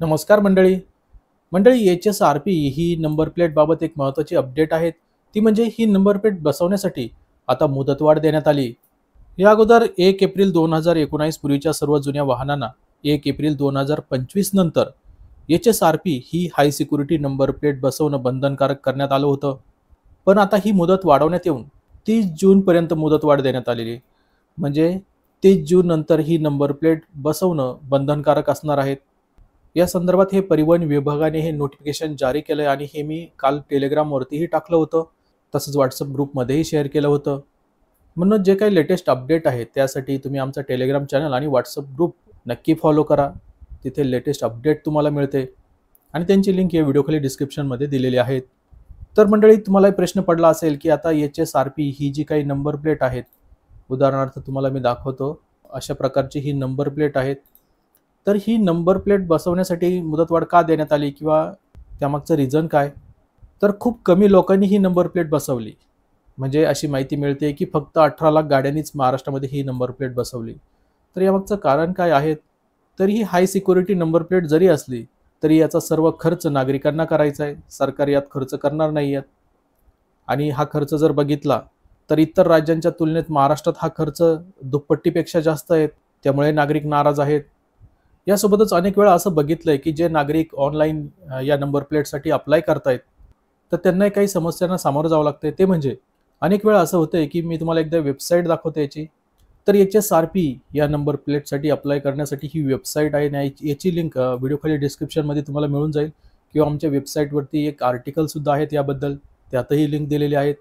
नमस्कार मंडळी. मंडळी, HSRP ही नंबर प्लेटबाबत एक महत्त्वाची अपडेट आहे. ती म्हणजे ही नंबर प्लेट बसवण्यासाठी आता मुदतवाढ देण्यात आली. या अगोदर 1 एप्रिल 2019 पूर्वीच्या सर्व जुन्या वाहनांना 1 एप्रिल 2025 नंतर HSRP ही हाय सिक्युरिटी नंबर प्लेट बसवणं बंधनकारक करण्यात आलं होतं. पण आता ही मुदत वाढवण्यात येऊन 30 जूनपर्यंत मुदतवाढ देण्यात आलेली आहे. म्हणजे 30 जून नंतर ही नंबर प्लेट बसवणं बंधनकारक असणार आहे. या संदर्भात हे परिवहन विभागाने हे नोटिफिकेशन जारी केलंय आणि हे मी काल टेलिग्रामवरतीही टाकलं होतं. तसंच व्हॉट्सअप ग्रुपमध्येही शेअर केलं होतं. म्हणून जे काही लेटेस्ट अपडेट आहे त्यासाठी तुम्ही आमचा टेलिग्राम चॅनल आणि व्हॉट्सअप ग्रुप नक्की फॉलो करा. तिथे लेटेस्ट अपडेट तुम्हाला मिळते आणि त्यांची लिंक या व्हिडिओखाली डिस्क्रिप्शनमध्ये दिलेली आहे. तर मंडळी, तुम्हाला प्रश्न पडला असेल की आता HSRP ही जी काही नंबर प्लेट आहेत, उदाहरणार्थ तुम्हाला मी दाखवतो, अशा प्रकारची ही नंबर प्लेट आहेत. तर ही नंबर प्लेट बसवण्यासाठी मुदतवाढ का देण्यात आली किंवा त्यामागचं रिझन काय? तर खूप कमी लोकांनी ही नंबर प्लेट बसवली. म्हणजे अशी माहिती मिळते की फक्त 18 लाख गाड्यांनीच महाराष्ट्रामध्ये ही नंबर प्लेट बसवली. तर यामागचं कारण काय आहे? तर ही हाय सिक्युरिटी नंबर प्लेट जरी असली तरी याचा सर्व खर्च नागरिकांना करायचा आहे. सरकार यात खर्च करणार नाही आहेत. आणि हा खर्च जर बघितला तर इतर राज्यांच्या तुलनेत महाराष्ट्रात हा खर्च दुप्पटीपेक्षा जास्त आहे. त्यामुळे नागरिक नाराज आहेत. यासोबतच अनेक वेळा असं बघितलंय की जे नागरिक ऑनलाईन या नंबर प्लेटसाठी अप्लाय करतायत, तर त्यांनाही काही समस्यांना सामोरं जावं लागतंय. ते म्हणजे अनेक वेळा असं होतंय की मी तुम्हाला एकदा वेबसाईट दाखवतो याची. तर HSRP या नंबर प्लेटसाठी अप्लाय करण्यासाठी ही वेबसाईट आहे आणि याची लिंक व्हिडिओखाली डिस्क्रिप्शनमध्ये तुम्हाला मिळून जाईल किंवा आमच्या वेबसाईटवरती एक आर्टिकलसुद्धा आहेत याबद्दल, त्यातही लिंक दिलेली आहेत.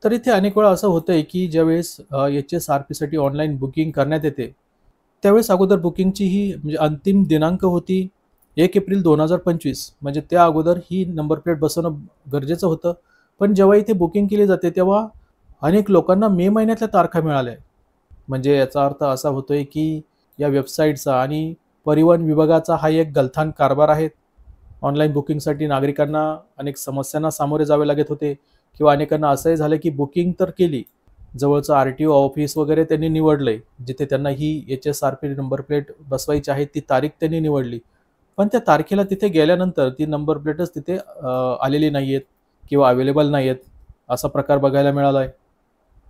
तर इथे अनेक वेळा असं होतंय की ज्यावेळेस HSRPसाठी ऑनलाईन बुकिंग करण्यात येते, त्यावेळेस अगोदर बुकिंगची ही म्हणजे अंतिम दिनांक होती 1 एप्रिल 2025. म्हणजे त्या अगोदर ही नंबर प्लेट बसवणं गरजेचं होतं. पण जेव्हा इथे बुकिंग केली जाते तेव्हा अनेक लोकांना मे महिन्यातल्या तारखा मिळाल्या. म्हणजे याचा अर्थ असा होतोय की या वेबसाईटचा आणि परिवहन विभागाचा हा एक गलथान कारभार आहे. ऑनलाईन बुकिंगसाठी नागरिकांना अनेक समस्यांना सामोरे जावे लागत होते किंवा अनेकांना असंही झालं की बुकिंग तर केली, जवळचं RTO ऑफिस वगैरे त्यांनी निवडलंय, जिथे त्यांना ही HSRP नंबर प्लेट बसवायची आहे ती तारीख त्यांनी निवडली. पण त्या तारखेला तिथे गेल्यानंतर ती नंबर प्लेटच तिथे आलेली नाही आहेत किंवा अवेलेबल नाही आहेत, असा प्रकार बघायला मिळाला आहे.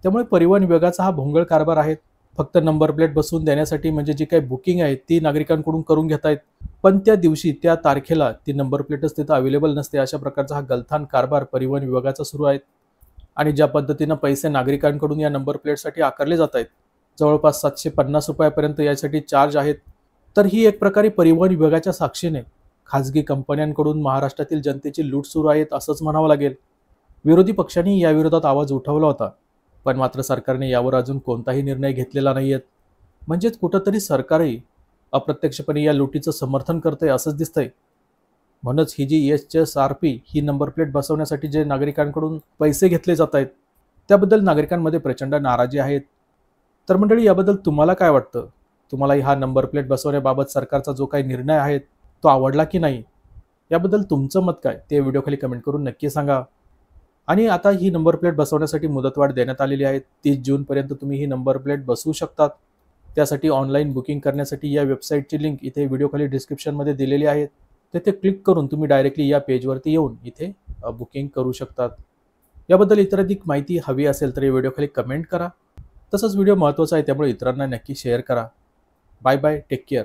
त्यामुळे परिवहन विभागाचा हा भोंगळ कारभार आहे. फक्त नंबर प्लेट बसवून देण्यासाठी म्हणजे जी काही बुकिंग आहे ती नागरिकांकडून करून घेत आहेत. पण त्या दिवशी, त्या तारखेला ती नंबर प्लेटच तिथं अवेलेबल नसते. अशा प्रकारचा हा गलथान कारभार परिवहन विभागाचा सुरू आहे. आणि ज्या पद्धतीनं पैसे नागरिकांकडून या नंबर प्लेटसाठी आकारले जात आहेत, जवळपास ₹750 पर्यंत यासाठी चार्ज आहेत. तर ही एक प्रकारे परिवहन विभागाच्या साक्षीने खाजगी कंपन्यांकडून महाराष्ट्रातील जनतेची लूट सुरू आहे असंच म्हणावं लागेल. विरोधी पक्षांनी याविरोधात आवाज उठवला होता, पण मात्र सरकारने यावर अजून कोणताही निर्णय घेतलेला नाही आहे. म्हणजेच कुठंतरी सरकारही अप्रत्यक्षपणे या लुटीचं समर्थन करतंय असंच दिसतंय. म्हणूनच ही जी HSRP ही नंबर प्लेट बसवण्यासाठी जे नागरिकांकडून पैसे घेतले जात आहेत, त्याबद्दल नागरिकांमध्ये प्रचंड नाराजी आहेत. तर मंडळी, याबद्दल तुम्हाला काय वाटतं? तुम्हाला हा नंबर प्लेट बसवण्याबाबत सरकारचा जो काही निर्णय आहे तो आवडला की नाही? याबद्दल तुमचं मत काय ते व्हिडिओखाली कमेंट करून नक्की सांगा. आणि आता ही नंबर प्लेट बसवण्यासाठी मुदतवाढ देण्यात आलेली आहे. 30 जूनपर्यंत तुम्ही ही नंबर प्लेट बसवू शकतात. त्यासाठी ऑनलाईन बुकिंग करण्यासाठी या वेबसाईटची लिंक इथे व्हिडिओखाली डिस्क्रिप्शनमध्ये दिलेली आहे. तिथे क्लिक करून तुम्ही डायरेक्टली या पेजवरती येऊन इथे बुकिंग करू शकतात. याबद्दल इतर अधिक माहिती हवी असेल तर या व्हिडिओखाली कमेंट करा. तसंच व्हिडिओ महत्त्वाचा आहे त्यामुळे इतरांना नक्की शेअर करा. Bye bye, take care.